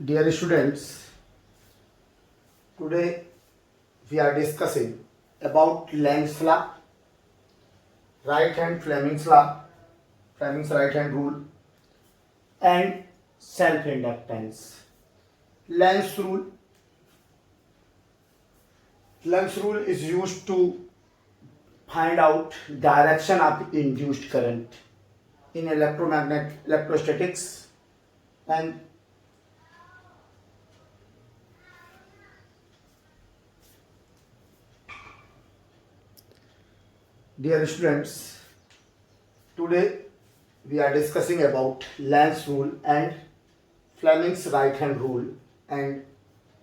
Dear students, today we are discussing about Lenz law, right hand Fleming's law, Fleming's right hand rule, and self-inductance. Lenz rule. Lenz rule is used to find out direction of induced current in electrostatics, and dear students, today we are discussing about Lenz rule and Fleming's right hand rule and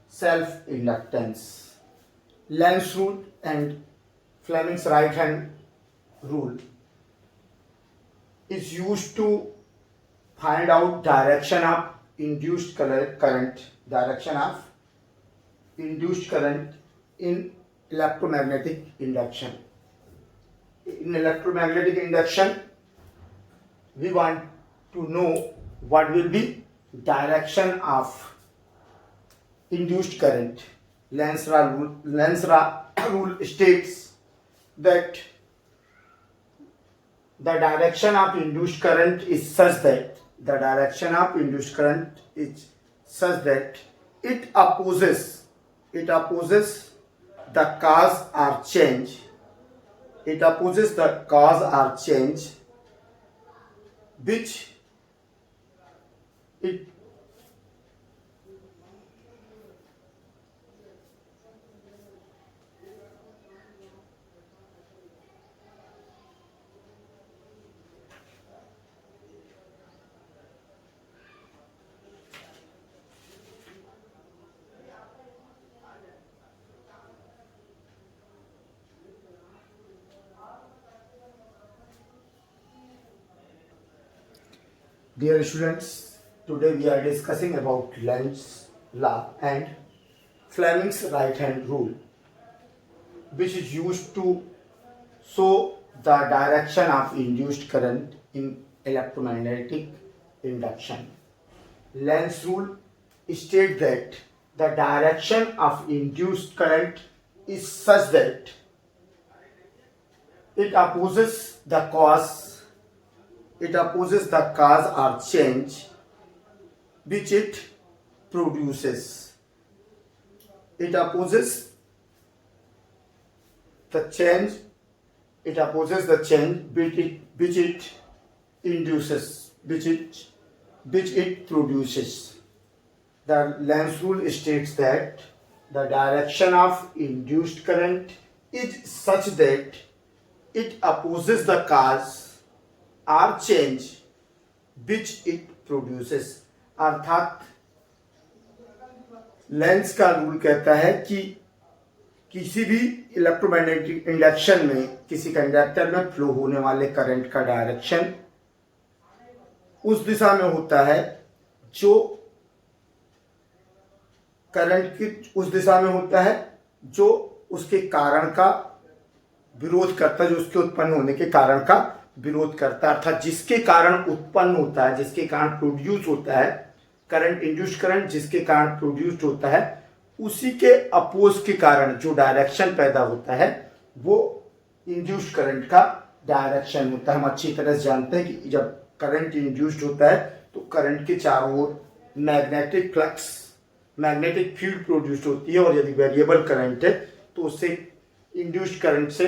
self-inductance. Lenz rule and Fleming's right hand rule is used to find out direction of induced current, direction of induced current in electromagnetic induction. In electromagnetic induction, we want to know what will be direction of induced current. Lenz rule states that the direction of induced current is such that it opposes the cause or change. It opposes the cause or change which it Dear students, today we are discussing about Lenz's law and Fleming's right hand rule, which is used to show the direction of induced current in electromagnetic induction. Lenz's rule states that the direction of induced current is such that it opposes the cause or change which it produces. It opposes the change which it induces, which it produces. The Lenz rule states that the direction of induced current is such that it opposes the cause और change which it produces. अर्थात lens का rule कहता है कि किसी भी electromagnetic induction में किसी कंडक्टर में फ्लो होने वाले करंट का डायरेक्शन उस दिशा में होता है जो करंट की उस दिशा में होता है जो उसके कारण का विरोध करता है, जो उसके उत्पन्न होने के कारण का विरोध करता है। अर्थात जिसके कारण उत्पन्न होता है, जिसके कारण प्रोड्यूस होता है करंट, इंड्यूस्ड करंट जिसके कारण प्रोड्यूस्ड होता है, उसी के अपोज के कारण जो डायरेक्शन पैदा होता है वो इंड्यूस्ड करंट का डायरेक्शन होता है। हम अच्छी तरह से जानते हैं कि जब करंट इंड्यूस्ड होता है तो करंट के चारों ओर magnetic flux, magnetic field produce होती है, और यदि वेरिएबल करंट है तो उससे इंड्यूस्ड करंट से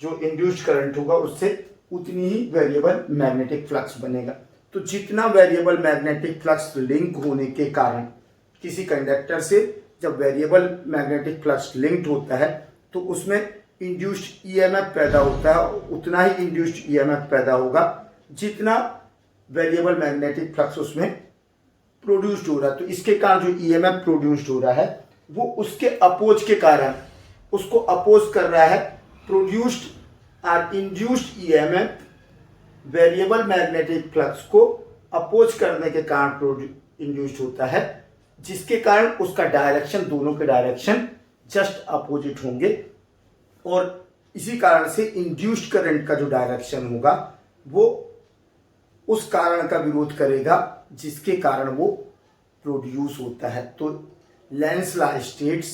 जो इंड्यूस्ड करंट होगा उससे उतनी ही वेरिएबल मैग्नेटिक फ्लक्स बनेगा। तो जितना वेरिएबल मैग्नेटिक फ्लक्स लिंक होने के कारण किसी कंडक्टर से जब वेरिएबल मैग्नेटिक फ्लक्स लिंक्ड होता है तो उसमें इंड्यूस्ड ईएमएफ पैदा होता है, उतना ही इंड्यूस्ड ईएमएफ पैदा होगा जितना वेरिएबल मैग्नेटिक फ्लक्स उसमें प्रोड्यूस्ड हो रहा है। तो इसके कारण जो ईएमएफ प्रोड्यूस्ड हो रहा है वो उसके अपोज के कारण उसको अपोज कर रहा है। प्रोड्यूस्ड और induced EMF variable magnetic flux को अपोज करने के कारण इंड्यूस्ड होता है, जिसके कारण उसका डायरेक्शन, दोनों के डायरेक्शन जस्ट अपोजिट होंगे, और इसी कारण से इंड्यूस्ड करंट का जो डायरेक्शन होगा वो उस कारण का विरोध करेगा जिसके कारण वो प्रोड्यूस होता है। तो lens law states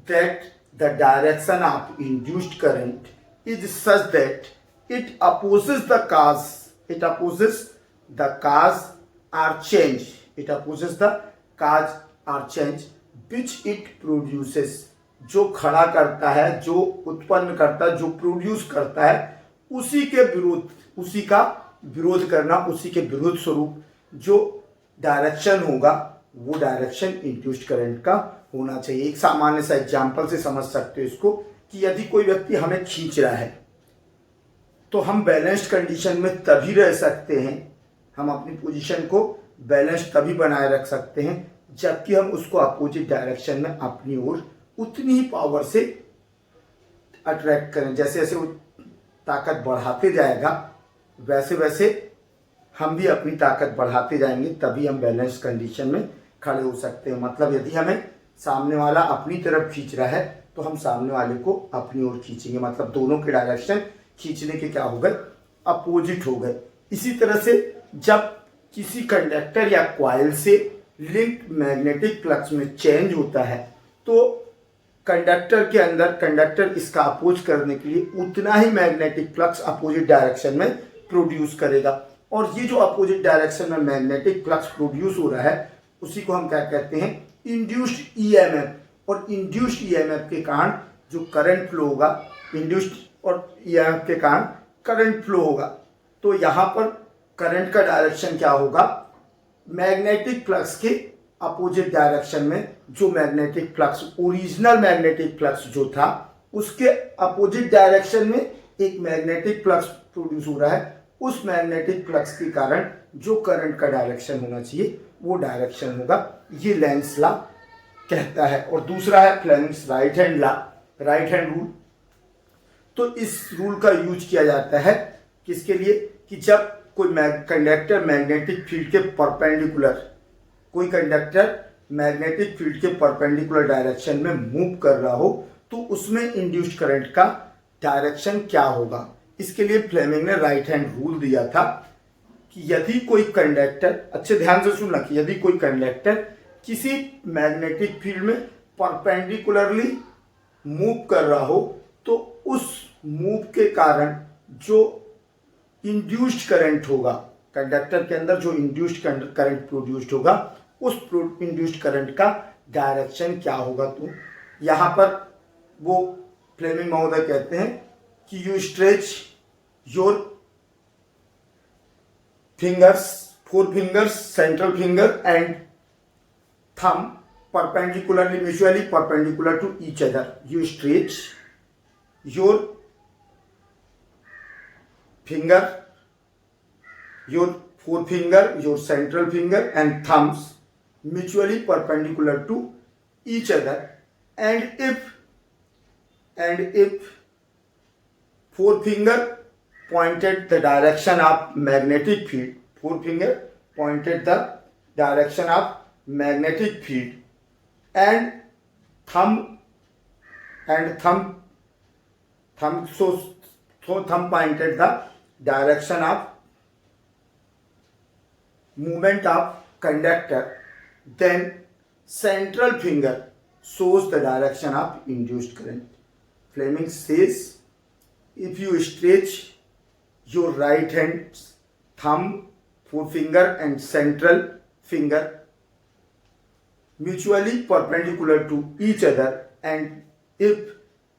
that the direction of induced current is such that it opposes the cause or change which it produces। जो खड़ा करता है, जो उत्पन्न करता है, जो प्रोड्यूस करता है, उसी का विरोध करना, उसी के विरोध स्वरूप जो डायरेक्शन होगा वो डायरेक्शन इंड्यूस्ड करंट का होना चाहिए। एक सामान्य सा एग्जांपल से समझ सकते हो इसको कि यदि कोई व्यक्ति हमें खींच रहा है तो हम बैलेंस्ड कंडीशन में तभी रह सकते हैं, हम अपनी पोजीशन को बैलेंस तभी बनाए रख सकते हैं जबकि हम उसको अपोजिट डायरेक्शन में अपनी ओर उतनी ही पावर से अट्रैक्ट करें। जैसे जैसे वो ताकत बढ़ाते जाएगा वैसे वैसे हम भी अपनी ताकत बढ़ाते जाएंगे, तभी हम बैलेंस कंडीशन में खड़े हो सकते हैं। मतलब यदि हमें सामने वाला अपनी तरफ खींच रहा है तो हम सामने वाले को अपनी ओर खींचेंगे, मतलब दोनों के डायरेक्शन खींचने के क्या हो गए, अपोजिट हो गए। इसी तरह से जब किसी कंडक्टर या कॉइल से लिंक्ड मैग्नेटिक फ्लक्स में चेंज होता है तो कंडक्टर के अंदर कंडक्टर इसका अपोज करने के लिए उतना ही मैग्नेटिक फ्लक्स अपोजिट डायरेक्शन में प्रोड्यूस करेगा। और ये जो अपोजिट डायरेक्शन में मैग्नेटिक फ्लक्स प्रोड्यूस हो रहा है उसी को हम क्या कहते हैं, इंड्यूस्ड ईएमएफ। और इंड्यूस्ड ईएमएफ के कारण जो करंट फ्लो होगा, इंड्यूस्ड और ईएमएफ के कारण करंट फ्लो होगा। तो यहाँ पर करंट का डायरेक्शन क्या होगा, मैग्नेटिक फ्लक्स के अपोजिट डायरेक्शन में। जो magnetic flux, original magnetic flux जो था उसके अपोजिट डायरेक्शन में एक मैग्नेटिक फ्लक्स प्रोड्यूस हो रहा है, उस मैग्नेटिक फ्लक्स के कारण जो करंट का डायरेक्शन होना चाहिए वो डायरेक्शन होगा। ये लेंस लॉ कहता है। और दूसरा है Fleming's right hand law, right hand rule. तो इस रूल का यूज किया जाता है किसके लिए, कि जब कोई कंडक्टर मैग्नेटिक फील्ड के परपेंडिकुलर, कोई कंडक्टर मैग्नेटिक फील्ड के परपेंडिकुलर डायरेक्शन में मूव कर रहा हो तो उसमें इंड्यूस्ड करंट का डायरेक्शन क्या होगा। इसके लिए फ्लेमिंग ने राइट हैंड रूल दिया था कि यदि कोई कंडक्टर, अच्छे ध्यान से सुनना, कि यदि कोई कंडक्टर किसी मैग्नेटिक फील्ड में परपेंडिकुलरली मूव कर रहा हो तो उस मूव के कारण जो इंड्यूस्ड करंट होगा, कंडक्टर के अंदर जो इंड्यूस्ड करंट प्रोड्यूस्ड होगा, उस इंड्यूस्ड करंट का डायरेक्शन क्या होगा। तो यहाँ पर वो फ्लेमिंग महोदय कहते हैं कि you stretch your fingers, 4 fingers, central finger and thumb perpendicularly, mutually perpendicular to each other. You stretch your finger, your forefinger, your central finger and thumbs mutually perpendicular to each other, and if forefinger pointed the direction of magnetic field, forefinger pointed the direction of magnetic field, and thumb pointed the direction of movement of conductor, then central finger shows the direction of induced current. Fleming says if you stretch your right hand thumb, forefinger and central finger mutually perpendicular to each other, and if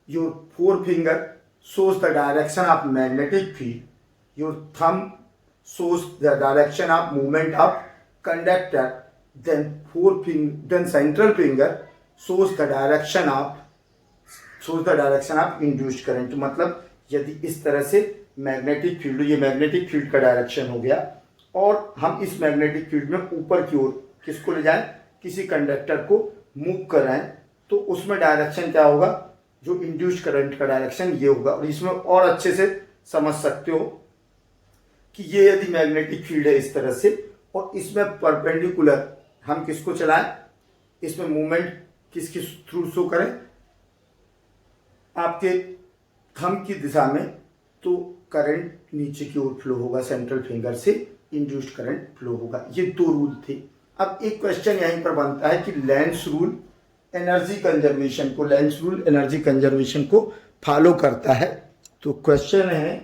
your forefinger shows the direction of magnetic field, your thumb shows the direction of movement of conductor, then central finger shows the direction of induced current। मतलब यदि इस तरह से magnetic field, ये magnetic field का direction हो गया और हम इस मैग्नेटिक फील्ड में ऊपर की ओर किसको ले जाएं, किसी कंडक्टर को मूव कर रहे हैं, तो उसमें डायरेक्शन क्या होगा, जो इंड्यूस्ड करंट का डायरेक्शन ये होगा। और इसमें और अच्छे से समझ सकते हो कि ये यदि मैग्नेटिक फील्ड है इस तरह से और इसमें परपेंडिकुलर हम किसको चलाएं, इसमें मूवमेंट किसके थ्रू शो करें, आपके थंब की दिशा में, तो करंट नीचे की ओर फ्लो होगा, सेंट्रल फिंगर से इंड्यूस्ड करंट फ्लो होगा। ये 2 रूल थे। अब एक क्वेश्चन यहीं पर बनता है कि लेंस रूल एनर्जी कंजर्वेशन को फॉलो करता है। तो क्वेश्चन है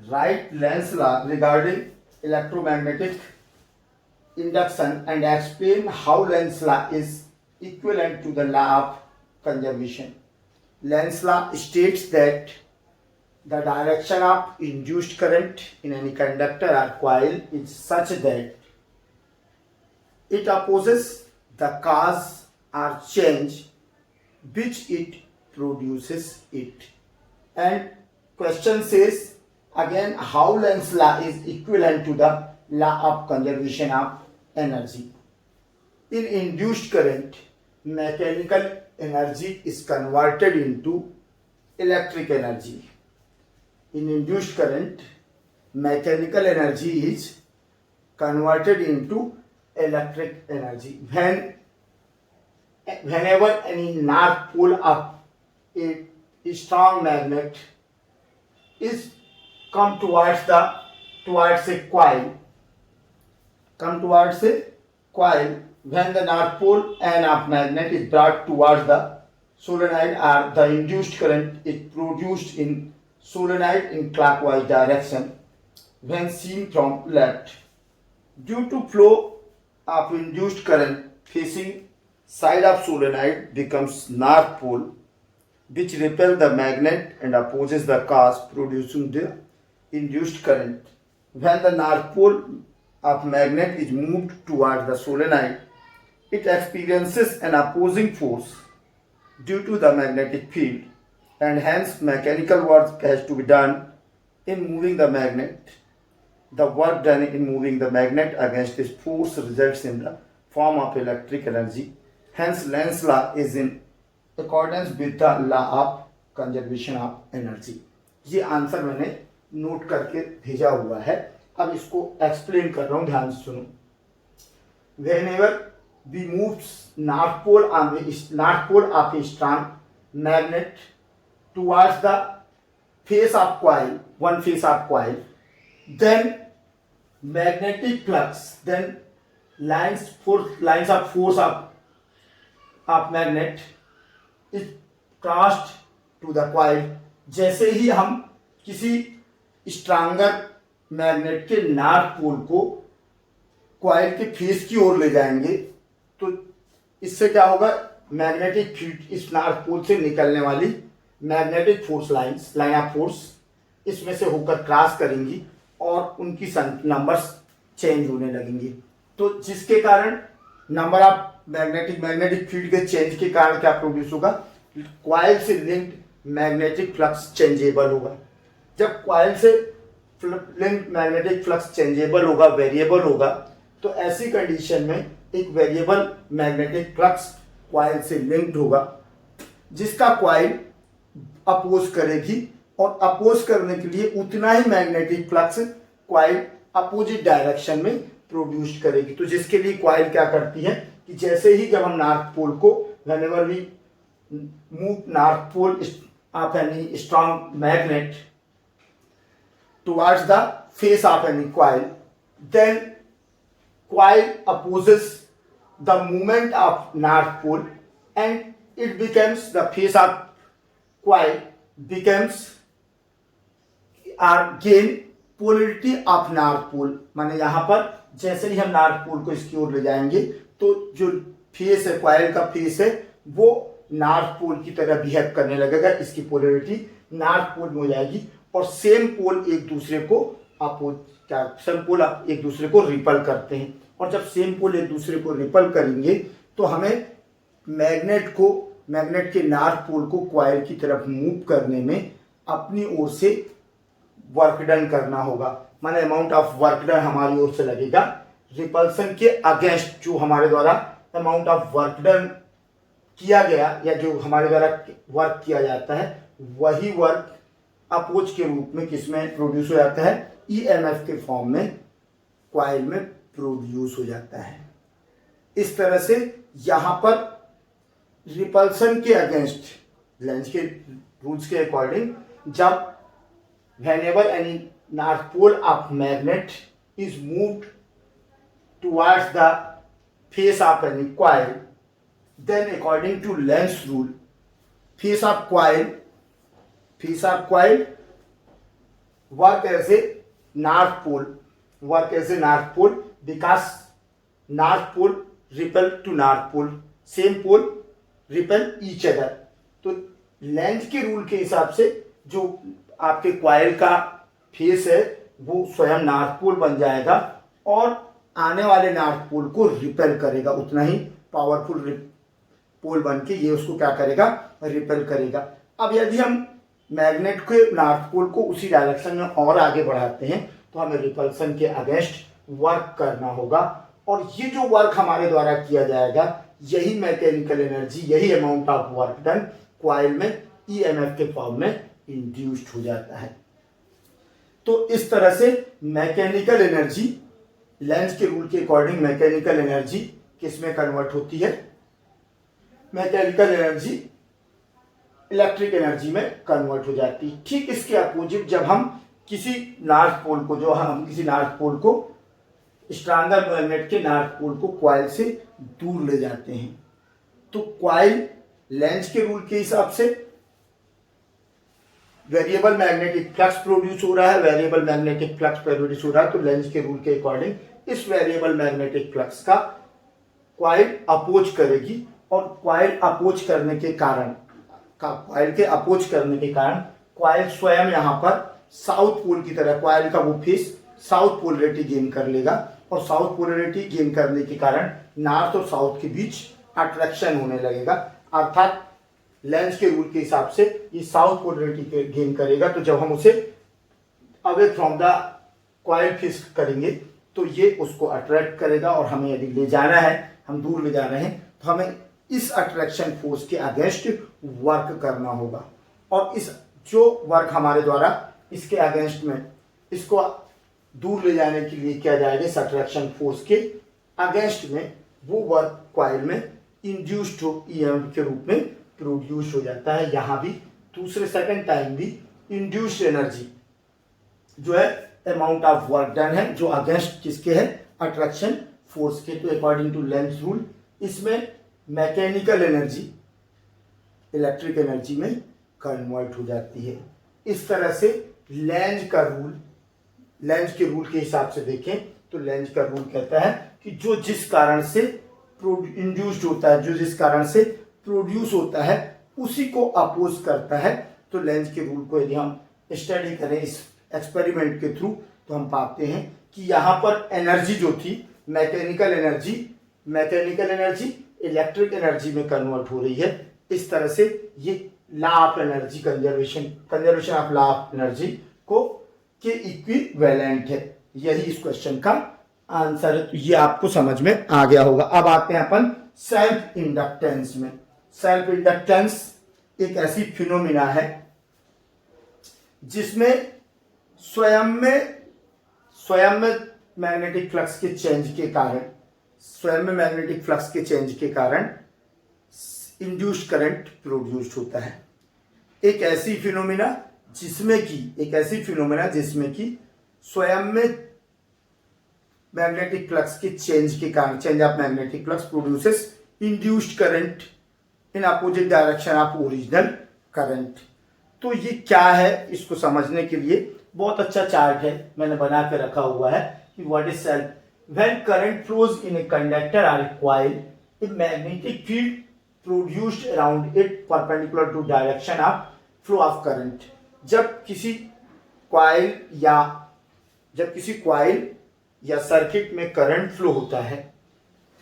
write Lenz law regarding electromagnetic induction and explain how Lenz law is equivalent to the law of conservation. Lenz law states that the direction of induced current in any conductor or coil is such that it opposes the cause or change which it produces it. And question says again how Lenz law is equivalent to the law of conservation of energy. In induced current, mechanical energy is converted into electric energy. In induced current, mechanical energy is converted into electric energy. Whenever any north pole of a strong magnet is come towards a coil, when the north pole and of magnet is brought towards the solenoid, or the induced current is produced in solenoid in clockwise direction when seen from left. Due to flow of induced current, facing side of solenoid becomes north pole, which repel the magnet and opposes the cause, producing the induced current. When the north pole of magnet is moved towards the solenoid, it experiences an opposing force due to the magnetic field, and hence mechanical work has to be done in moving the magnet. The work done in moving the magnet against this force results in the form of electric energy. Hence Lenz law is in accordance with the law of conservation of energy. ये answer मैंने note करके भेजा हुआ है। अब इसको explain कर रहा हूँ, ध्यान से सुनो। Whenever we move north pole of a strong magnet towards the face of coil, one face of coil, then magnetic flux, then lines of force of magnet is crossed to the coil. जैसे ही हम किसी stronger magnet के north pole को coil के face की ओर ले जाएंगे तो इससे क्या होगा, मैग्नेटिक फील्ड इस नॉर्थ पोल से निकलने वाली magnetic force line of force इसमें से होकर क्रॉस करेंगी और उनकी नंबर्स चेंज होने लगेंगी। तो जिसके कारण नंबर ऑफ मैग्नेटिक फील्ड के चेंज के कारण क्या प्रोड्यूस होगा, कॉइल से लिंक्ड मैग्नेटिक फ्लक्स चेंजेबल होगा। जब कॉइल से लिंक्ड मैग्नेटिक फ्लक्स चेंजेबल होगा, वेरिएबल होगा, तो ऐसी कंडीशन में एक वेरिएबल मैग्नेटिक फ्लक्स कॉइल से लिंक्ड होगा जिसका कॉइल अपोज करेगी और अपोज करने के लिए उतना ही magnetic flux coil opposite direction में प्रोड्यूस करेगी। तो जिसके लिए कॉइल क्या करती है कि जैसे ही जब हम नॉर्थ पोल को whenever we move north pole of any strong magnet towards the face of any coil, then coil opposes the movement of north pole and it becomes the face of coil becomes or gain polarity of north pole। माने यहाँ पर जैसे ही हम north pole को इसकी ओर ले जाएंगे तो जो फेस है, कॉइल का फेस है, वो नॉर्थ पोल की तरह बिहेव करने लगेगा। इसकी पोलरिटी नॉर्थ पोल में हो जाएगी और सेम पोल एक दूसरे को एक दूसरे को रिपल करते हैं। और जब सेम पोल एक दूसरे को रिपल करेंगे तो हमें मैग्नेट के नॉर्थ पोल को कॉइल की तरफ मूव करने में अपनी ओर से वर्क डन करना होगा। माने अमाउंट ऑफ वर्क डन हमारी ओर से लगेगा रिपल्सन के अगेंस्ट। जो हमारे द्वारा अमाउंट ऑफ वर्क डन किया गया या जो हमारे द्वारा वर्क किया जाता है वही वर्क अपोज के रूप में किसमें प्रोड्यूस हो जाता है, ईएमएफ के फॉर्म में कॉइल में प्रोड्यूस हो जाता है। इस तरह से यहाँ पर रिपल्सन के अगेंस्ट लेंज के रूल्स के अकॉर्डिंग जब whenever any north pole of magnet is moved towards the face of any coil, then according to Lenz rule, face of coil work as a north pole because north pole repel to north pole, same pole repel each other. तो length के rule के हिसाब से जो आपके coil का face है वो स्वयं नॉर्थ पोल बन जाएगा और आने वाले नॉर्थ पोल को रिपेल करेगा, उतना ही पावरफुल पोल बन के ये उसको क्या करेगा, रिपेल करेगा. अब यदि हम मैग्नेट के नॉर्थ पोल को उसी डायरेक्शन में और आगे बढ़ाते हैं तो हमें रिपल्सन के अगेंस्ट वर्क करना होगा और ये जो वर्क हमारे द्वारा किया जाएगा यही मैकेनिकल एनर्जी, यही amount of work done coil में ईएमएफ के फॉर्म में इंड्यूस्ड हो जाता है. तो इस तरह से मैकेनिकल एनर्जी लेंज के रूल के अकॉर्डिंग मैकेनिकल एनर्जी किस में कन्वर्ट होती है, मैकेनिकल एनर्जी इलेक्ट्रिक एनर्जी में कन्वर्ट हो जाती है. ठीक इसके अपोजिट जब हम किसी नॉर्थ पोल को स्ट्रॉन्गर मैग्नेट के नॉर्थ पोल को कॉइल से दूर ले जाते हैं तो कॉइल लेंज के रूल के हिसाब से वेरिएबल मैग्नेटिक फ्लक्स प्रोड्यूस हो रहा है, तो लेंज के रूल के अकॉर्डिंग इस वेरिएबल मैग्नेटिक फ्लक्स का कॉइल अपोज करेगी और कॉइल के अपोज करने के कारण कॉइल स्वयं यहाँ पर साउथ पोल की तरह कॉइल का वो फेस साउथ पोलरिटी गेन कर लेगा और साउथ पोलरिटी गेन करने के कारण नॉर्थ और साउथ के बीच अट्रैक्शन होने लगेगा. अर्थात लेंज के रूल के हिसाब से ये साउथ पोलरिटी गेन करेगा तो जब हम उसे away from the coil face करेंगे तो ये उसको अट्रैक्ट करेगा और हमें यदि ले जाना है, हम दूर ले जा रहे हैं तो हमें इस अट्रैक्शन फोर्स के अगेंस्ट वर्क करना होगा और इस जो वर्क हमारे द्वारा इसके अगेंस्ट में इसको दूर ले जाने के लिए किया जाएगा इस अट्रैक्शन फोर्स के अगेंस्ट में, वो वर्क कॉइल में इंड्यूस्ड ईएमएफ के रूप में प्रोड्यूस हो जाता है. यहाँ भी दूसरे सेकंड टाइम भी इंड्यूस्ड एनर्जी जो है अमाउंट ऑफ वर्क डन है जो अगेंस्ट किसके है, अट्रैक्शन फोर्स के. तो अकॉर्डिंग टू लेंज रूल इसमें मैकेनिकल एनर्जी इलेक्ट्रिक एनर्जी में कन्वर्ट हो जाती है. इस तरह से लेंज के रूल के हिसाब से देखें तो लेंज का रूल कहता है कि जो जिस कारण से इंड्यूस्ड होता है, जो जिस कारण से प्रोड्यूस होता है उसी को अपोज करता है. तो लेंज के रूल को यदि हम स्टडी करें इस एक्सपेरिमेंट के थ्रू तो हम पाते हैं कि यहाँ पर एनर्जी जो थी मैकेनिकल एनर्जी इलेक्ट्रिक एनर्जी में कन्वर्ट हो रही है. इस तरह से ये law of energy conservation of law of energy को के इक्विवेलेंट है. यही इस क्वेश्चन का आंसर है. तो ये आपको समझ में आ गया होगा. अब आते हैं अपन सेल्फ इंडक्टेंस में. सेल्फ इंडक्टेंस एक ऐसी फिनोमिना है जिसमें स्वयं में मैग्नेटिक फ्लक्स के चेंज के कारण इंड्यूस्ड करंट प्रोड्यूस्ड होता है. एक ऐसी फिनोमिना जिसमें कि स्वयं में मैग्नेटिक फ्लक्स के change of magnetic flux produces induced current in opposite direction of original current. तो ये क्या है, इसको समझने के लिए बहुत अच्छा चार्ट है मैंने बना के रखा हुआ है कि what is self. When current flows in a conductor or a coil a magnetic field produced around it perpendicular to direction of flow of current. जब किसी कॉइल या सर्किट में करंट फ्लो होता है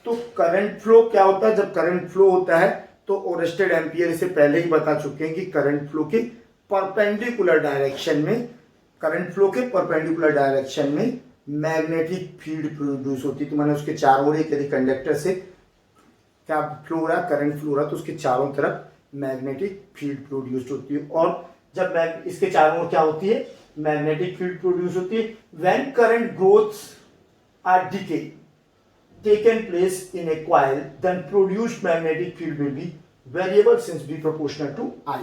तो करंट फ्लो क्या होता है, जब करंट फ्लो होता है तो ओरेस्टेड एम्पियर इसे पहले ही बता चुके हैं कि करंट फ्लो के परपेंडिकुलर डायरेक्शन में मैग्नेटिक फील्ड प्रोड्यूस होती है. तो मैंने उसके चारों ओर यदि कंडक्टर से क्या फ्लो हो रहा, करंट फ्लो हो रहा, तो उसके चारों तरफ मैग्नेटिक फील्ड प्रोड्यूस होती है. और जब इसके चारों ओर क्या होती है, मैग्नेटिक फील्ड प्रोड्यूस होती है. When current growths or decay taken place in a coil, then produced magnetic field will be variable since B proportional to I.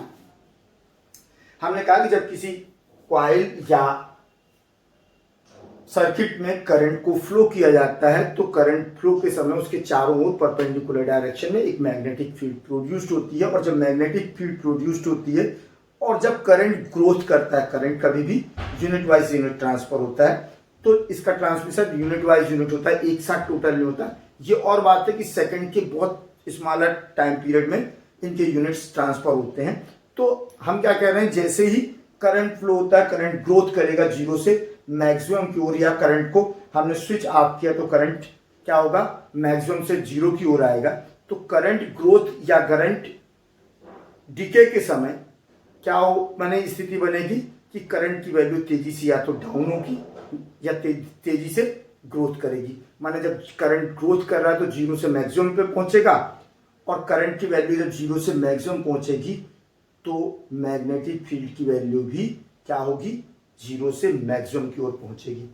हमने कहा कि जब किसी कॉइल या सर्किट में करंट को फ्लो किया जाता है तो करंट फ्लो के समय उसके चारों ओर परपेंडिकुलर डायरेक्शन में एक मैग्नेटिक फील्ड प्रोड्यूस्ड होती है। और जब मैग्नेटिक फील्ड प्रोड्यूस्ड होती है और जब करंट ग्रोथ करता है, करंट कभी भी यूनिट वाइज यूनिट ट्रांसफर होता है, तो इसका ट्रांसमिशन यूनिट वाइज यूनिट होता है, एक साथ टोटल नहीं होता। ये और बात है कि सेकंड के बहुत स्मॉलर टाइम पीरियड में इनके यूनिट्स ट्रांसफर होते हैं। तो हम क्या कह रहे हैं, जैसे ही करंट फ्लो होता है, करंट ग्रोथ करेगा जीरो से मैक्सिमम की ओर, या करंट को हमने स्विच ऑफ किया तो करंट क्या होगा, मैक्सिमम से जीरो की ओर आएगा। तो करंट ग्रोथ या करंट डिके के समय क्या हो माने स्थिति बनेगी कि करंट की वैल्यू तेजी से या तो डाउन होगी या तेजी से ग्रोथ करेगी। माने जब करंट ग्रोथ कर रहा है तो जीरो से मैक्सिमम पे पहुंचेगा, और करंट की वैल्यू जब जीरो से मैक्सिमम पहुंचेगी तो मैग्नेटिक फील्ड की वैल्यू भी क्या होगी, जीरो से मैक्सिमम की ओर पहुंचेगी।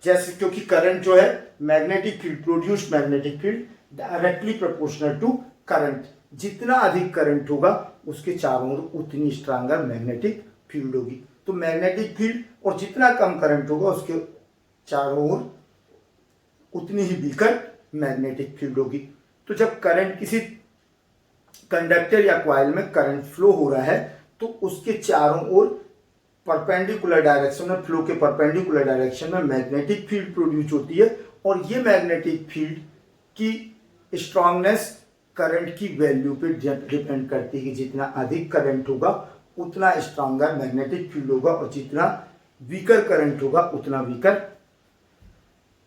जैसे क्योंकि करंट जो है magnetic field, produced magnetic field directly proportional to current, जितना अधिक करंट होगा उसके चारों ओर उतनी स्ट्रांगर मैग्नेटिक फील्ड होगी। तो मैग्नेटिक फील्ड और जितना कम करंट होगा उसके चारों ओर उतनी ही वीकर मैग्नेटिक फील्ड होगी। तो जब करंट किसी कंडक्टर या कॉइल में करंट फ्लो हो रहा है तो उसके चारों ओर परपेंडिकुलर डायरेक्शन में, फ्लो के परपेंडिकुलर डायरेक्शन में मैग्नेटिक फील्ड प्रोड्यूस होती है। और ये मैग्नेटिक फील्ड की स्ट्रांगनेस करंट की वैल्यू पे डिपेंड करती है कि जितना अधिक करंट होगा उतना स्ट्रांगर मैग्नेटिक फील्ड होगा, और जितना वीकर करंट होगा उतना वीकर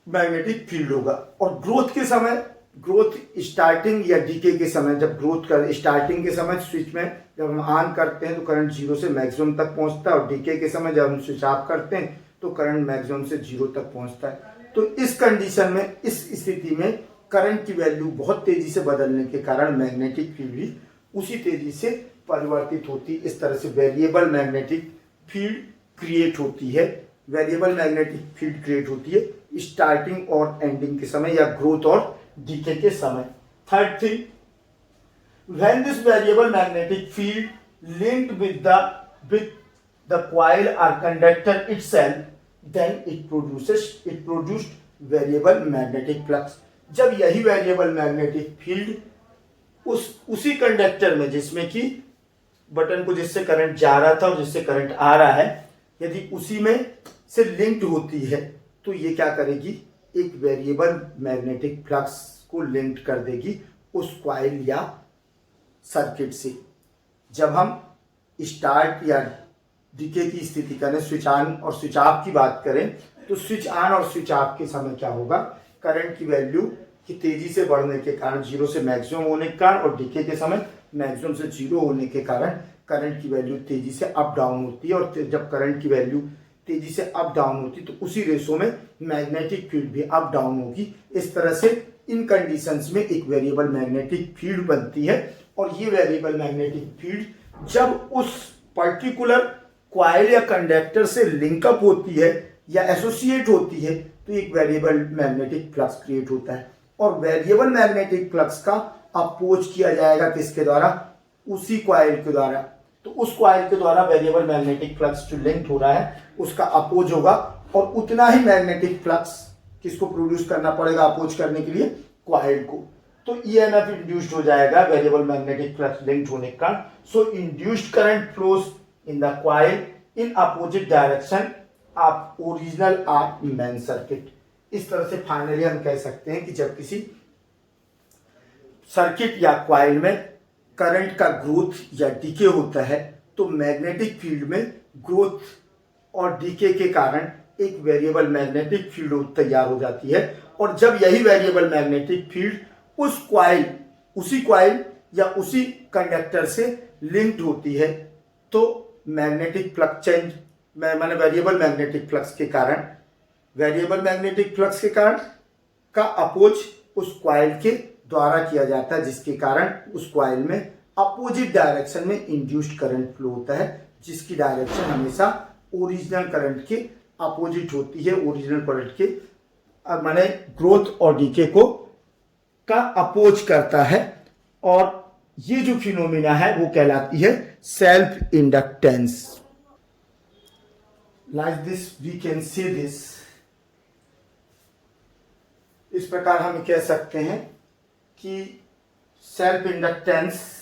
मैग्नेटिक फील्ड होगा। और ग्रोथ के समय, ग्रोथ स्टार्टिंग या डीके के समय, जब ग्रोथ कर स्टार्टिंग के समय स्विच में जब हम ऑन करते हैं तो करंट जीरो से मैक्सिमम तक पहुंचता है, और डीके के समय जब हम स्विच ऑफ करते हैं तो करंट मैक्सिमम से जीरो तक पहुंचता है। तो इस कंडीशन में, इस स्थिति में करंट की वैल्यू बहुत तेजी से बदलने के कारण मैग्नेटिक फील्ड भी उसी तेजी से परिवर्तित होती है। इस तरह से वेरिएबल मैग्नेटिक फील्ड क्रिएट होती है, वेरिएबल मैग्नेटिक फील्ड क्रिएट होती है स्टार्टिंग और एंडिंग के समय या ग्रोथ और डीके के समय। Third thing, when this variable magnetic field linked with the coil or conductor itself, then it produced variable magnetic flux। जब यही वेरिएबल मैग्नेटिक फील्ड उसी कंडक्टर में, जिसमें कि बटन को जिससे करंट जा रहा था और जिससे करंट आ रहा है, यदि उसी में से लिंक्ड होती है तो ये क्या करेगी, एक वेरिएबल मैग्नेटिक फ्लक्स को लिंक कर देगी उस कॉइल या सर्किट से। जब हम स्टार्ट या डीके की स्थिति करें, स्विच ऑन और स्विच ऑफ की बात करें, तो स्विच ऑन और स्विच ऑफ के समय क्या होगा, करंट की वैल्यू की तेजी से बढ़ने के कारण, जीरो से मैक्सिमम होने के कारण, और डीके के समय मैक्सिमम से जीरो होने के कारण करंट की वैल्यू तेजी से अप डाउन होती है। और जब करंट की वैल्यू तेजी से अप डाउन होती है तो उसी रेशो में मैग्नेटिक फील्ड भी अप डाउन होगी। इस तरह से इन कंडीशंस में एक वेरिएबल मैग्नेटिक फील्ड बनती है। और ये वेरिएबल मैग्नेटिक फील्ड जब उस पर्टिकुलर कॉइल या कंडक्टर से लिंकअप होती है या एसोसिएट होती है तो एक वेरिएबल मैग्नेटिक फ्लक्स क्रिएट होता है। और वेरिएबल मैग्नेटिक फ्लक्स का अपोज किया जाएगा किसके द्वारा, उसी कॉइल के द्वारा। तो उस कॉइल के द्वारा वेरिएबल मैग्नेटिक फ्लक्स जो लिंक हो रहा है उसका अपोज होगा, और उतना ही मैग्नेटिक फ्लक्स किसको प्रोड्यूस करना पड़ेगा अपोज करने के लिए, कॉइल को। तो ईएमएफ इंड्यूस्ड हो जाएगा वेरिएबल मैग्नेटिक फ्लक्स लिंक्ड होने का। So induced current flows in the coil in opposite direction of original of main circuit. इस तरह से फाइनली हम कह सकते हैं कि जब किसी सर्किट या कॉइल में करंट का ग्रोथ या डीके होता है तो मैग्नेटिक फील्ड में ग्रोथ और डीके के कारण एक वेरिएबल मैग्नेटिक फील्ड तैयार हो जाती है। और जब यही वेरिएबल मैग्नेटिक फील्ड उसी कॉइल या उसी कंडक्टर से लिंक्ड होती है तो मैग्नेटिक फ्लक्स चेंज माने वेरिएबल मैग्नेटिक फ्लक्स के कारण का अपोज उस कॉइल के द्वारा किया जाता है, जिसके कारण उस कॉइल में अपोजिट डायरेक्शन में इंड्यूस्ड करंट फ्लो होता है, जिसकी डायरेक्शन हमेशा ओरिजिनल करंट के अपोजिट होती है। ओरिजिनल करंट के माने ग्रोथ और डीके को का अपोज करता है। और ये जो फिनोमिना है वो कहलाती है self inductance. Like this we can see this इस प्रकार हम कह सकते हैं कि self inductance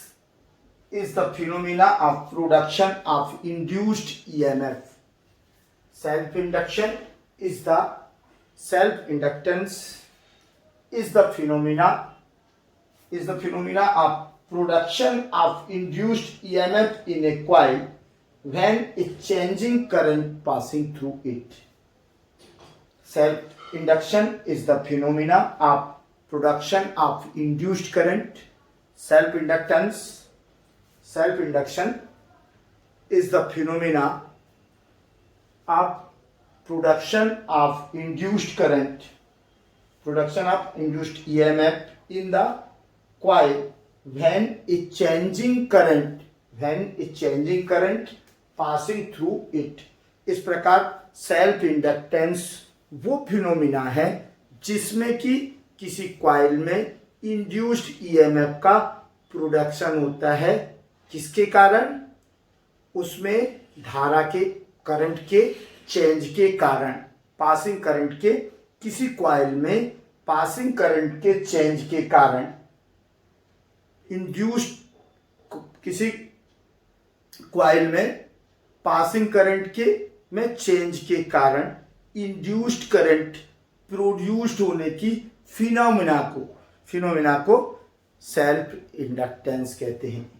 is the phenomena of production of induced EMF. Self-induction is the self-inductance is the phenomena of production of induced EMF in a coil when a changing current passing through it. Self-induction is the phenomena of production of induced current. Self-induction is the phenomena of production of induced current, production of induced EMF in the coil when a changing current passing through it. इस प्रकार self inductance वो phenomena है जिसमें कि किसी coil में induced EMF का production होता है। किसके कारण? उसमें धारा के करंट के चेंज के कारण, पासिंग करंट के किसी कॉइल में पासिंग करंट के चेंज के कारण, इंड्यूस्ड किसी कॉइल में पासिंग करंट के में चेंज के कारण इंड्यूस्ड करंट प्रोड्यूस्ड होने की फिनोमिना को सेल्फ इंडक्टेंस कहते हैं।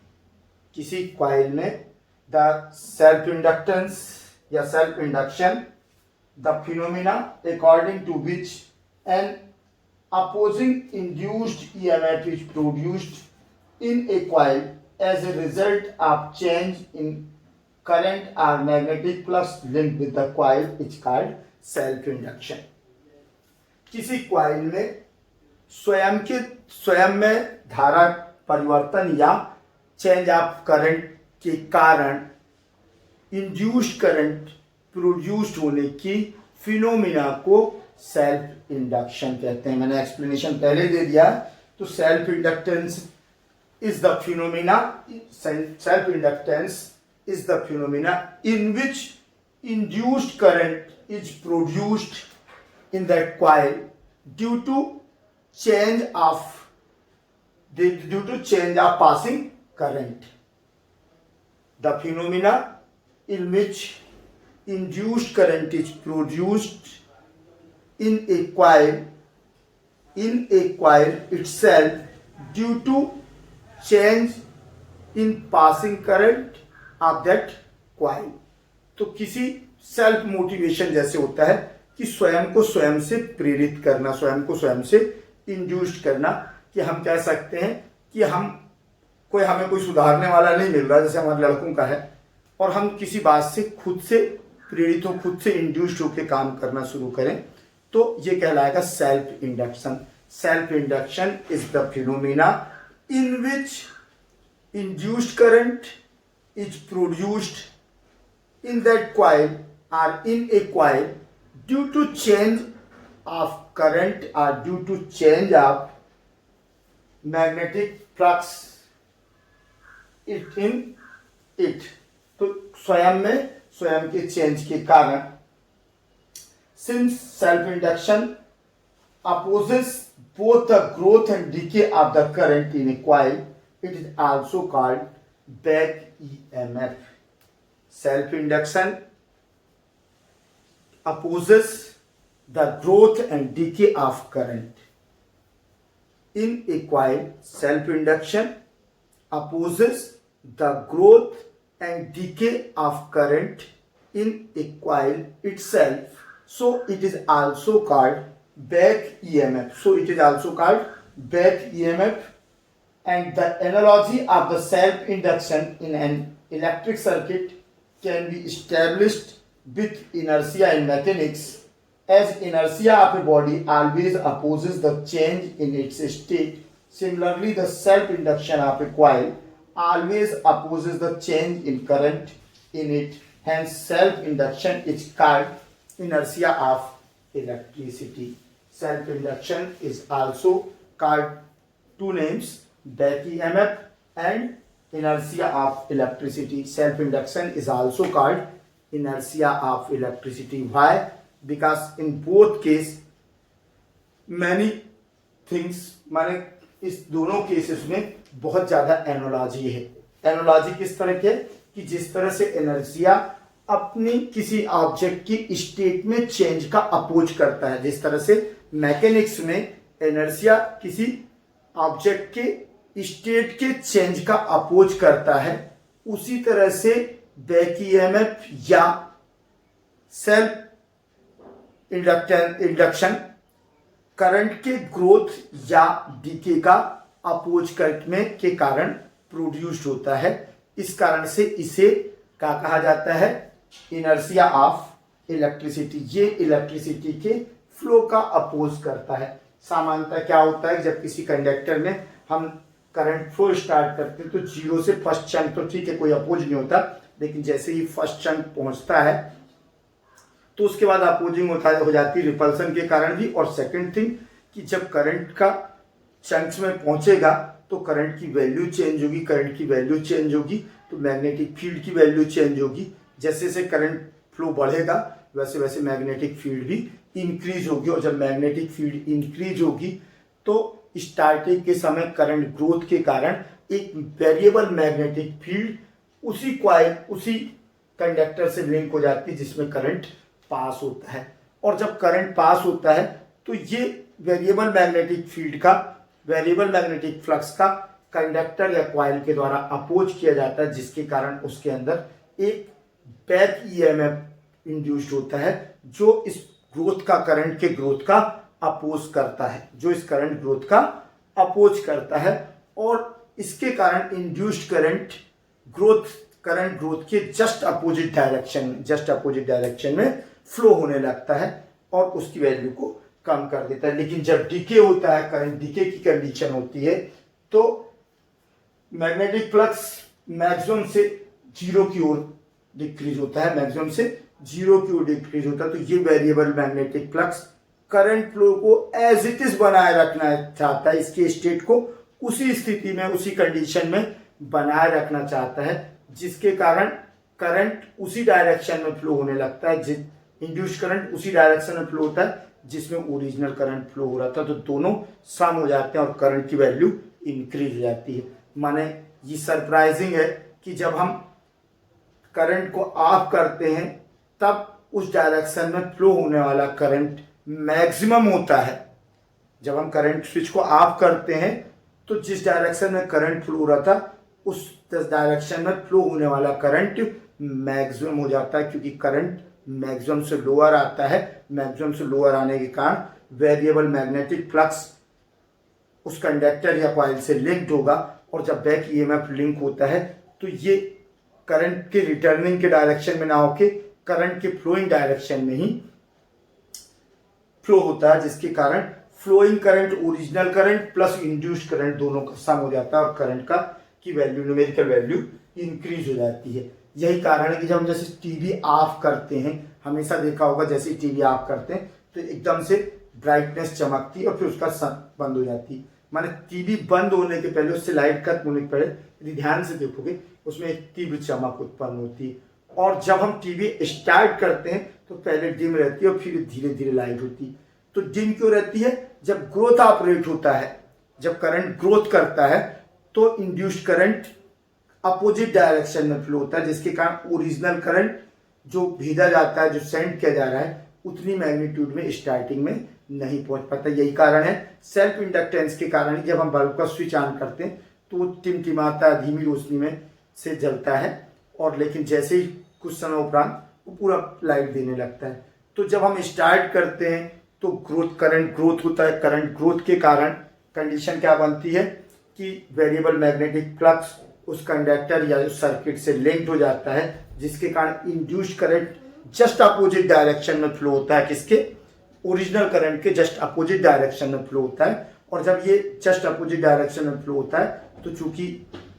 किसी कॉइल में द सेल्फ इंडक्टेंस या self induction the phenomena according to which an opposing induced EMF is produced in a coil as a result of change in current और magnetic flux linked with the coil is called self induction. किसी coil में स्वयं में धारा परिवर्तन या change of current के कारण इंड्यूस्ड करंट प्रोड्यूस्ड होने की फिनोमिना को सेल्फ इंडक्शन कहते हैं। मैंने एक्सप्लेनेशन पहले दे दिया। तो self inductance is the phenomena in which induced current is produced in that coil due to change of passing current. The phenomena in which induced current is produced in a coil itself due to change in passing current of that coil. तो किसी self motivation जैसे होता है कि स्वयं को स्वयं से प्रेरित करना, स्वयं को स्वयं से इंड्यूस्ड करना, कि हम कह सकते हैं कि हमें कोई सुधारने वाला नहीं मिल रहा, जैसे हमारे लड़कों का है, और हम किसी बात से खुद से प्रेरित हो, खुद से इंड्यूस्ड होकर काम करना शुरू करें, तो ये कहलाएगा self induction. Self induction is the phenomena in which induced current is produced in that coil और in a coil due to change of current or due to change of magnetic flux in it. तो स्वयं के change के कारण, since self induction opposes both the growth and decay of the current in a coil, it is also called back EMF. Self induction opposes the growth and decay of current in a coil. Self induction opposes the growth and decay of current in a coil itself, so it is also called back EMF. And the analogy of the self induction in an electric circuit can be established with inertia in mechanics, as inertia of a body always opposes the change in its state. Similarly, the self-induction of a coil always opposes the change in current in it. Hence, self-induction is called inertia of electricity. Self-induction is also called two names, back EMF and inertia of electricity. Self-induction is also called inertia of electricity. Why? Because in both cases many things, माने इस दोनों cases में बहुत ज्यादा analogy है। Analogy किस तरह के, कि जिस तरह से इनर्शिया अपनी किसी ऑब्जेक्ट की स्टेट में चेंज का अपोज करता है, जिस तरह से मैकेनिक्स में इनर्शिया किसी ऑब्जेक्ट के स्टेट के चेंज का अपोज करता है, उसी तरह से बैक ईएमएफ या सेल्फ इंडक्शन करंट के ग्रोथ या डीके का अपोज करने के कारण प्रोड्यूस्ड होता है। इस कारण से इसे क्या कहा जाता है, इनर्शिया ऑफ इलेक्ट्रिसिटी। ये इलेक्ट्रिसिटी के फ्लो का अपोज करता है। सामान्यतः क्या होता है, जब किसी कंडक्टर में हम करंट फ्लो स्टार्ट करते हैं तो जीरो से फर्स्ट चंक तो ठीक है, कोई अपोज नहीं होता, लेकिन जैसे ही फर्स्ट चंक पहुंचता है तो उसके बाद अपोजिंग हो जाती है रिपल्सन के कारण भी। और सेकंड थिंग कि जब करंट का चंक्स में पहुंचेगा तो करंट की वैल्यू चेंज होगी, करंट की वैल्यू चेंज होगी तो मैग्नेटिक फील्ड की वैल्यू चेंज होगी। जैसे जैसे करंट फ्लो बढ़ेगा वैसे वैसे मैग्नेटिक फील्ड भी इंक्रीज होगी, और जब मैग्नेटिक फील्ड इंक्रीज होगी तो स्टार्टिंग के समय करंट ग्रोथ के कारण एक वेरिएबल मैग्नेटिक फील्ड उसी कॉइल, उसी कंडक्टर से लिंक हो जाती है जिसमें करंट पास होता है। और जब करंट पास होता है तो ये वेरिएबल मैग्नेटिक फील्ड का, वेरिएबल मैग्नेटिक फ्लक्स का कंडक्टर या कॉइल के द्वारा अपोज किया जाता है, जिसके कारण उसके अंदर एक बैक ईएमएफ इंड्यूस्ड होता है जो इस ग्रोथ का, करंट के ग्रोथ का अपोज करता है, जो इस करंट ग्रोथ का अपोज करता है। और इसके कारण इंड्यूस्ड करंट ग्रोथ के जस्ट अपोजिट डायरेक्शन में फ्लो होने लगता है और उसकी वैल्यू को कम कर देता है। लेकिन जब डीके होता है, करंट डीके की कंडीशन होती है, तो मैग्नेटिक फ्लक्स मैक्सिमम से जीरो की ओर डिक्रीज होता है, मैक्सिमम से जीरो की ओर डिक्रीज होता है। तो ये variable magnetic flux current flow को एज इट इज बनाए रखना चाहता है, इसके स्टेट को उसी स्थिति में, उसी कंडीशन में बनाए रखना चाहता है, जिसके कारण करंट उसी डायरेक्शन में फ्लो होने लगता है, इंड्यूस्ड करंट उसी डायरेक्शन में फ्लो होता है जिसमें ओरिजिनल करंट फ्लो हो रहा था। तो दोनों सम हो जाते हैं और करंट की वैल्यू इंक्रीज हो जाती है। माने ये सरप्राइजिंग है कि जब हम करंट को ऑफ करते हैं तब उस डायरेक्शन में फ्लो होने वाला करंट मैक्सिमम होता है। जब हम करंट स्विच को ऑफ करते हैं तो जिस डायरेक्शन में करंट फ्लो हो रहा था उस डायरेक्शन में फ्लो होने वाला करंट मैक्सिमम हो जाता है, क्योंकि करंट मैक्सिमम से लोअर आता है। मैक्सिमम से लोअर आने के कारण वेरिएबल मैग्नेटिक फ्लक्स उस कंडक्टर या कॉइल से लिंक्ड होगा, और जब बैक ईएमएफ लिंक होता है तो ये करंट के रिटर्निंग के डायरेक्शन में ना होके करंट के फ्लोइंग डायरेक्शन में ही फ्लो होता है, जिसके कारण flowing current original current plus induced current दोनों का सम हो जाता है और करंट का की वैल्यू, न्यूमेरिकल वैल्यू इंक्रीज हो जाती है। यही कारण है कि जब हम जैसे टीवी ऑफ करते हैं, हमेशा देखा होगा जैसे टीवी ऑफ करते हैं तो एकदम से ब्राइटनेस चमकती है और फिर उसका सन बंद हो जाती है। माने टीवी बंद होने के पहले, उससे लाइट खत्म होने के पहले यदि ध्यान से देखोगे उसमें एक तीव्र चमक उत्पन्न होती है, और जब हम टीवी स्टार्ट करते हैं तो पहले डिम रहती है और फिर धीरे धीरे लाइट होती है। तो डिम क्यों रहती है? जब ग्रोथ ऑपरेट होता है, जब करंट ग्रोथ करता है तो इंड्यूस्ड करंट अपोजिट डायरेक्शन में फ्लो होता है, जिसके कारण ओरिजिनल करंट जो भेजा जाता है, जो सेंड किया जा रहा है, उतनी मैग्नीट्यूड में स्टार्टिंग में नहीं पहुंच पाता। यही कारण है सेल्फ इंडक्टेंस के कारण ही जब हम बल्ब का स्विच ऑन करते हैं तो वो टिमटिमाता धीमी रोशनी में से जलता है, और लेकिन जैसे ही कुछ समय उपरांत वो पूरा लाइट देने लगता है। तो जब हम स्टार्ट करते हैं तो करंट ग्रोथ होता है। करंट ग्रोथ के कारण कंडीशन क्या बनती है कि वेरिएबल मैग्नेटिक फ्लक्स उस कंडक्टर या उस सर्किट से लिंक्ड हो जाता है, जिसके कारण induced current just opposite direction में फ्लो होता है। किसके? ओरिजिनल करंट के जस्ट अपोजिट डायरेक्शन में फ्लो होता है। और जब ये जस्ट अपोजिट डायरेक्शन में फ्लो होता है तो चूंकि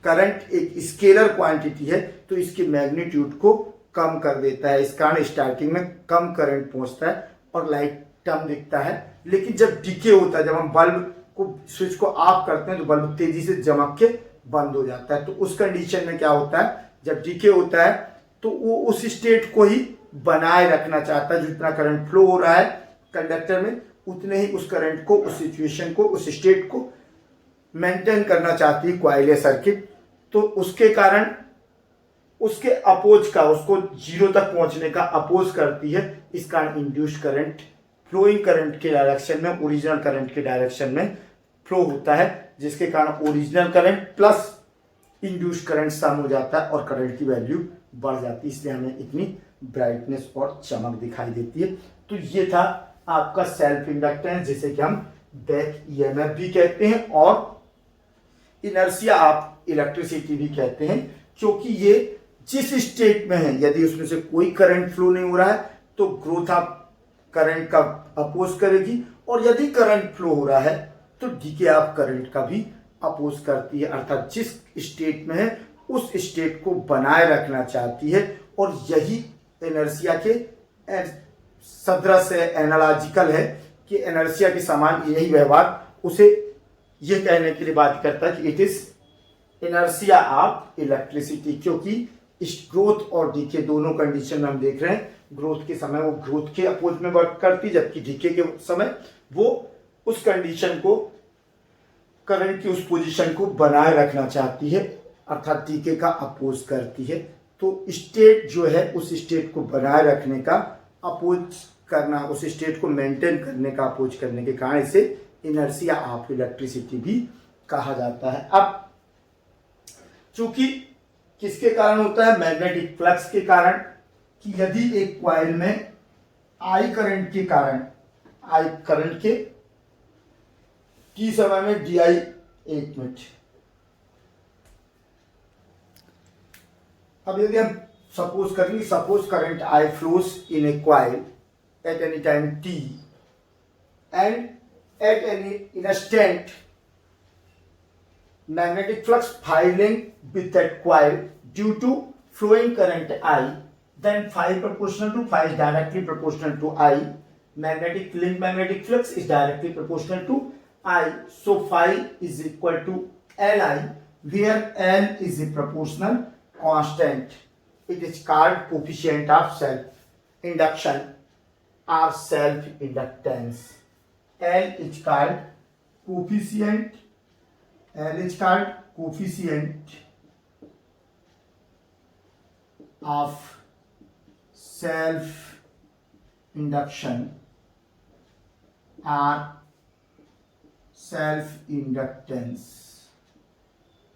करंट एक स्केलर क्वांटिटी है तो इसके मैग्नीट्यूड को कम कर देता है। इस कारण स्टार्टिंग में कम करंट पहुंचता है और लाइट टर्म दिखता है। लेकिन जब डीके होता है, जब हम बल्ब को स्विच को ऑफ करते हैं तो बल्ब तेजी से चमक के बंद हो जाता है। तो उस कंडीशन में क्या होता है, जब डीके होता है तो वो उस स्टेट को ही बनाए रखना चाहता है, जितना करंट फ्लो हो रहा है कंडक्टर में उतने ही उस करंट को, उस सिचुएशन को, उस स्टेट को मेंटेन करना चाहती है कॉइल या सर्किट। तो उसके कारण उसके अपोज का, उसको जीरो तक पहुंचने का अपोज करती है। इस कारण इंड्यूस्ड करंट फ्लोइंग करंट के डायरेक्शन में, ओरिजिनल करंट के डायरेक्शन में फ्लो होता है, जिसके कारण original current plus induced current सम हो जाता है और करंट की वैल्यू बढ़ जाती है, इसलिए हमें इतनी ब्राइटनेस और चमक दिखाई देती है। तो ये था आपका सेल्फ इंडक्टेंस, जिसे कि हम बैक ईएमएफ भी कहते हैं और इनर्शिया ऑफ इलेक्ट्रिसिटी भी कहते हैं, क्योंकि ये जिस स्टेट में है, यदि उसमें से कोई करंट फ्लो नहीं हो रहा है तो ग्रोथ ऑफ करंट का अपोज करेगी, और यदि करंट फ्लो हो रहा है तो डीके ऑफ करंट का भी अपोज करती है। अर्थात जिस स्टेट में है उस स्टेट को बनाए रखना चाहती है, और यही इनर्शिया के सदृश है, एनालॉजिकल है कि इनर्शिया के समान यही व्यवहार उसे ये कहने के लिए बात करता है कि it is inertia of electricity, क्योंकि इस ग्रोथ और डीके दोनों कंडीशन में हम देख रहे हैं, ग्रोथ के समय वो ग्रोथ के अपोज में वर्क करती, जबकि डीके के समय वो उस कंडीशन को, करंट की उस पोजीशन को बनाए रखना चाहती है, अर्थात डीके का अपोज करती है। तो स्टेट जो है उस स्टेट को बनाए रखने का अपोज करना, उस स्टेट को मेंटेन करने का अपोज करने के कारण इसे इनर्शिया ऑफ इलेक्ट्रिसिटी भी कहा जाता है। अब चूंकि किसके कारण होता है, मैग्नेटिक फ्लक्स के कारण, कि यदि एक कॉइल में आई करंट के कारण, आई करंट के टी समय में डी आई, एक मिनट, अब यदि हम सपोज करेंगे, suppose current I flows in a coil at any time T and at any instant magnetic flux filing with that coil due to flowing current I, then phi proportional to phi is directly proportional to I. Magnetic link magnetic flux is directly proportional to I. So phi is equal to Li, where L is a proportional constant. It is called coefficient of self induction or self inductance. L is called coefficient. L is called coefficient of self induction or self inductance.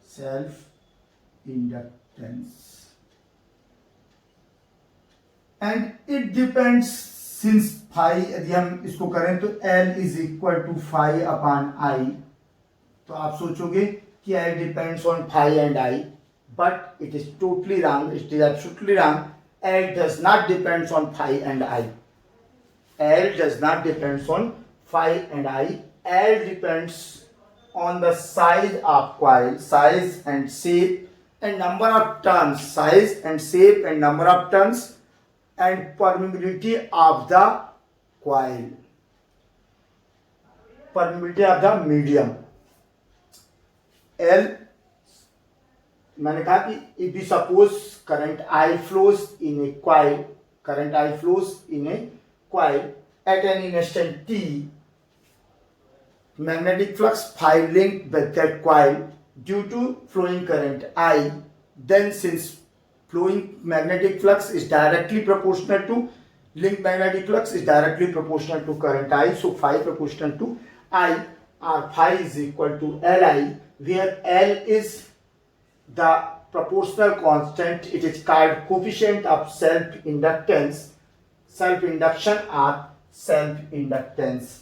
Self inductance. And it depends, since phi यदि हम इसको करें तो L is equal to phi upon I, तो आप सोचोगे कि L depends on phi and I, but it is totally wrong, it is absolutely wrong. L does not depends on phi and I. L does not depends on phi and I. L depends on the size of coil, size and shape and number of turns, size and shape and number of turns and permeability of the coil, permeability of the medium. L, मैंने कहा कि if we suppose current I flows in a coil, current I flows in a coil at an instant t, magnetic flux phi linked with that coil due to flowing current I, then since flowing magnetic flux is directly proportional to, linked magnetic flux is directly proportional to current I, so phi proportional to I, or phi is equal to Li, where L is the proportional constant. It is called coefficient of self inductance, self induction or self inductance.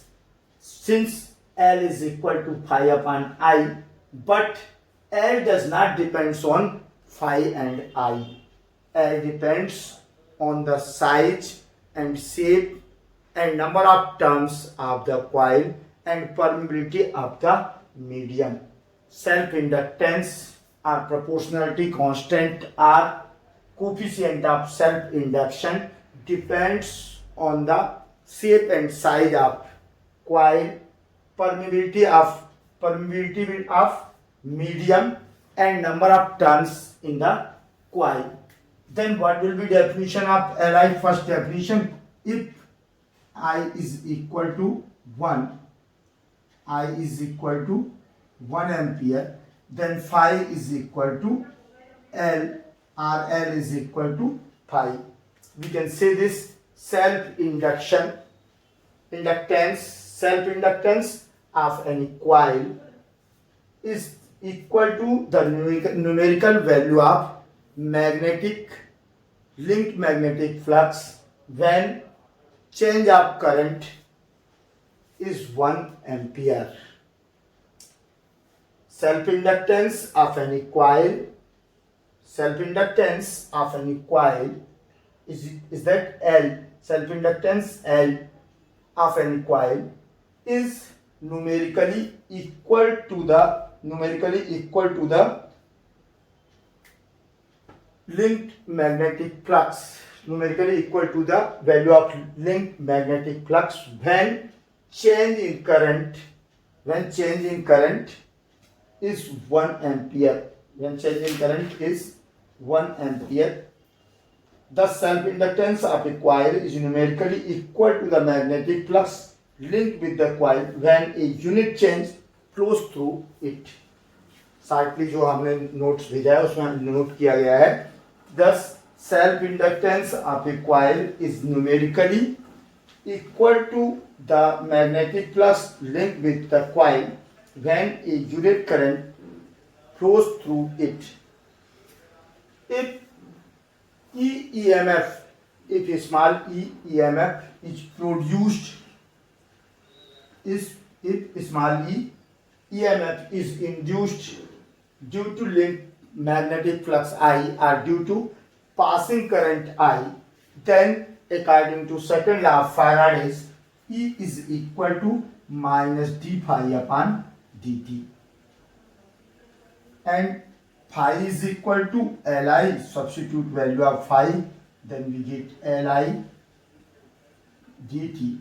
Since L is equal to phi upon I, but L does not depends on phi and I. L depends on the size and shape and number of turns of the coil and permeability of the medium. Self inductance or proportionality constant or coefficient of self induction depends on the shape and size of coil, permeability of medium and number of turns in the coil. Then what will be definition of Li? First definition, if I is equal to 1, I is equal to 1 ampere, then phi is equal to L, RL is equal to phi. We can say this self-inductance of any coil is equal to the numerical value of linked magnetic flux when change of current is 1 ampere. Self-inductance of any coil is that L, self-inductance L of any coil is numerically equal to the linked magnetic flux, numerically equal to the value of linked magnetic flux when change in current is 1 ampere. When change in current is 1 ampere, the self-inductance of a coil is numerically equal to the magnetic flux linked with the coil when a unit change flows through it. साइटली जो हमने notes भेजा है उसमें note किया गया है, thus self-inductance of a coil is numerically equal to the magnetic flux linked with the coil when a unit current flows through it. If small e EMF is produced, if small e EMF is induced due to linked magnetic flux I or due to passing current I, then according to second law of Faraday's, E is equal to minus d phi upon dt, and phi is equal to Li, substitute value of phi, then we get Li dt,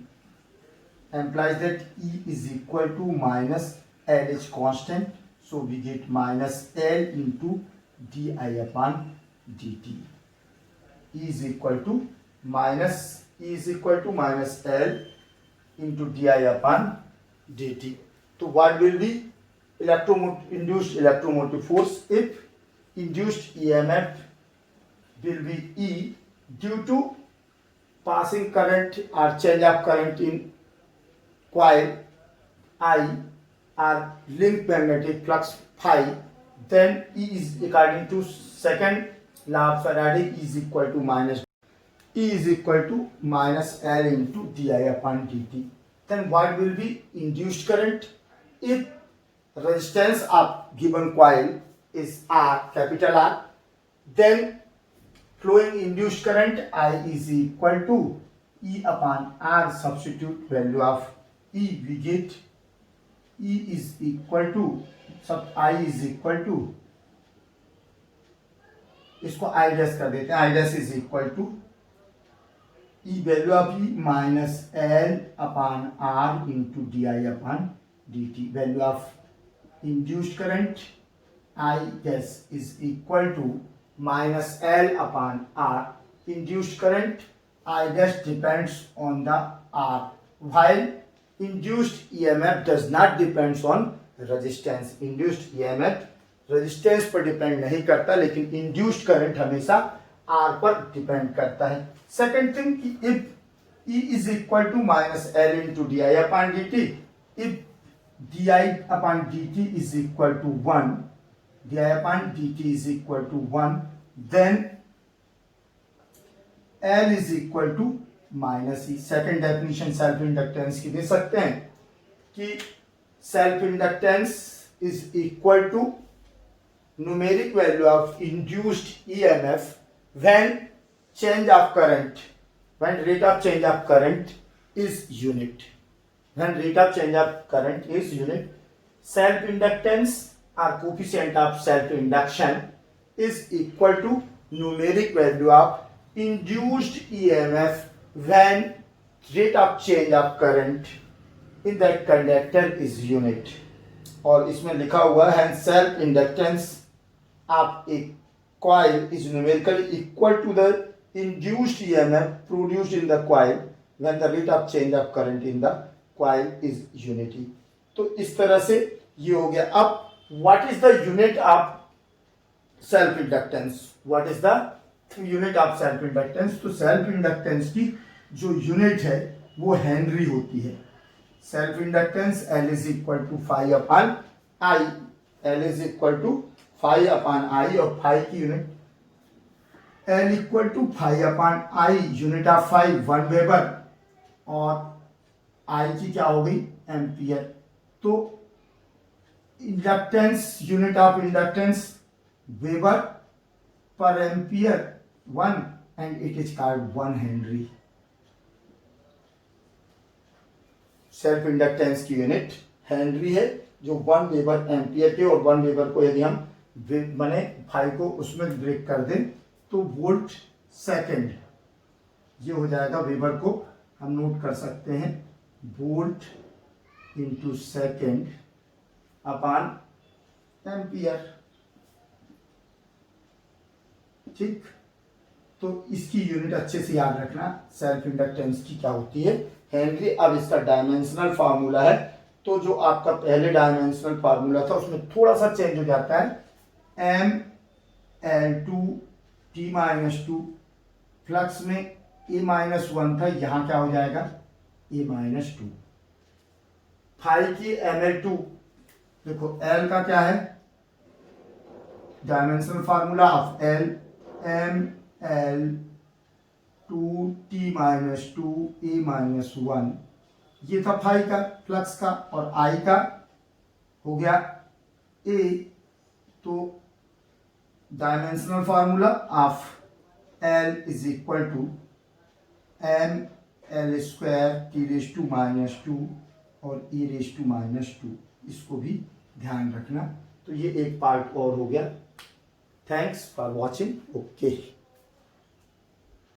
implies that E is equal to minus L is constant, so we get minus L into di upon dt. E is equal to minus L into di upon dt. So what will be induced electromotive force? If induced EMF will be E due to passing current or change of current in coil I or linked magnetic flux phi, then E is according to second law of Faraday is equal to minus L into di upon dt. Then what will be induced current? If resistance of given coil is R, capital R, then flowing induced current I is equal to E upon R, substitute value of E, we get E is equal to I is equal to, इसको I dash कर देते हैं, I dash is equal to E value of E minus L upon R into di upon dt. Value of induced current I dash is equal to minus L upon R. Induced current I dash depends on the R, while induced EMF does not depends on resistance. Induced EMF resistance पर depend नहीं करता, लेकिन induced current हमेशा R पर depend करता है. Second thing कि if E is equal to minus L into d I upon d t, if d I upon d t is equal to 1, d I upon d t is equal to 1, then L is equal to minus E. Second definition self inductance की दे सकते हैं कि self inductance is equal to numeric value of induced EMF when change of current, when rate of change of current is unit. When rate of change of current is unit, self inductance or coefficient of self induction is equal to numeric value of induced EMF when rate of change of current in that conductor is unit. और इसमें लिखा हुआ है self inductance of a coil is numerically equal to the induced EMF produced in the coil when the rate of change of current in the coil is unity. तो इस तरह से ये हो गया। अब what is the unit of self inductance, what is the unit of self inductance. तो self inductance की जो यूनिट है वो हेनरी होती है। Self inductance L is equal to 5 upon I, L is equal to 5 upon I, और 5 की unit L equal to 5 upon I, unit of 5 1 weber, और आई की क्या हो गई एम्पियर। तो inductance, unit of inductance weber पर ampere 1 and it is called 1 Henry. Self inductance की यूनिट हेनरी है, जो 1 वेबर एम्पियर के, और 1 वेबर को यदि हम बने 5 को उसमें ब्रेक कर दें तो वोल्ट सेकंड ये हो जाएगा। वेबर को हम नोट कर सकते हैं volt into second upon ampere. ठीक, तो इसकी यूनिट अच्छे से याद रखना, सेल्फ इंडक्टेंस की क्या होती है हेनरी। अब इसका डायमेंशनल फार्मूला है, तो जो आपका पहले डायमेंशनल फार्मूला था उसमें थोड़ा सा चेंज हो जाता है। M(L2T-2) फ्लक्स में A-1 था, यहां क्या हो जाएगा A-2। 5 की ML2, देखो L का क्या है dimensional formula of L ML2T-2 A-1, ये था 5 का फ्लक्स का, और I का हो गया A। तो dimensional formula of L is equal to ML2T-2 और E-2, इसको भी ध्यान रखना। तो ये एक पार्ट और हो गया। Thanks for watching. ओके।